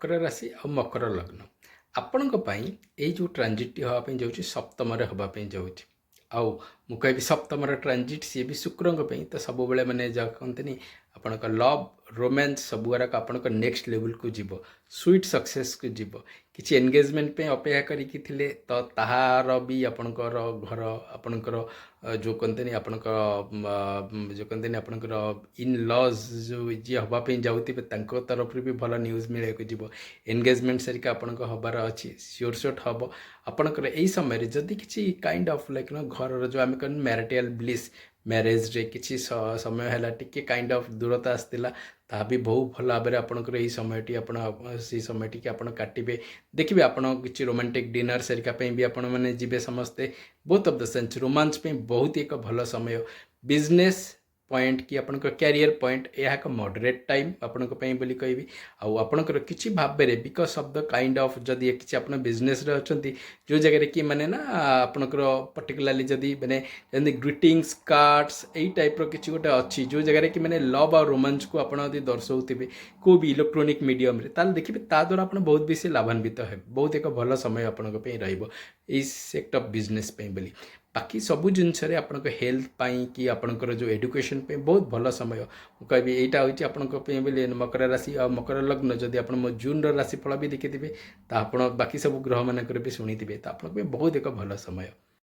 मकर राशि और मकर लग्न आपणक ये जो ट्रांजिट हाँपाई जाऊँगी सप्तम हाँपाई जाऊँगी आउ मु कहि सप्तम ट्रांजिट सी भी शुक्र तो सब बेले मैंने जहाँ कहते आपणक लव रोमांस सब गुराक आपणक नेक्स्ट लेवल को जीव स्वीट सक्सेस को जीव किसी एंगेजमेंट पे अपेक्षा करिकी थिले तो ताहार भी आपणकर घर आपणकर जो कहते आपणकर जो कहते आपणकर इन लॉज जो जी हाँपाई जाऊे तरफ भी भल न्यूज मिले जीव एंगेजमेंट सरिका आपणक हबार अच्छी सियोर शॉट हम आपणकर यही समय जदि किसी काइंड ऑफ लाइक न घर जो आम कह मैरिटल ब्लिस मैरेज रे किसी समय है टिके काइंड ऑफ दूरता आसला ता भी बहुत भल भाव में आपंकर यही समयटी आप समयटी आप काटे देखिए आप किसी रोमांटिक डिनर सरिका भी आपण मैंने जी समस्ते both of the sense romance पे बहुत एक भल समय बिजनेस पॉइंट कि आपन कैरियर पॉइंट यह एक मॉडरेट टाइम आपण बोली कहबी आपणकर किसी भाव में because of the kind of जदि किसी आप बिजनेस रे अछंती जो जगह कि माने ना आपणकर पर्टिकुलाली जदि माने जमी ग्रीटिंग्स कार्ड्स यही टाइप किसी गोटे अच्छी जो जगह कि माने लव और रोमांस को आप दर्शाऊे को भी इलेक्ट्रोनिक मीडियम देखिए ता द्वारा आप बहुत बेसी लाभान्वित है बहुत एक भल समय आपण सेक्टर ऑफ बिजनेस बोली बाकी सबू जिनस आपण हेल्थ पाई कि आपणकर जो एडुकेशन पे बहुत भल समय कहि यहाँ हूँ आपण मकर राशि और मकर लग्न जदि आप जून राशिफल भी देखिथे तो आप बाकी सब ग्रह मानक भी शुणी तो आप बहुत एक भल समय।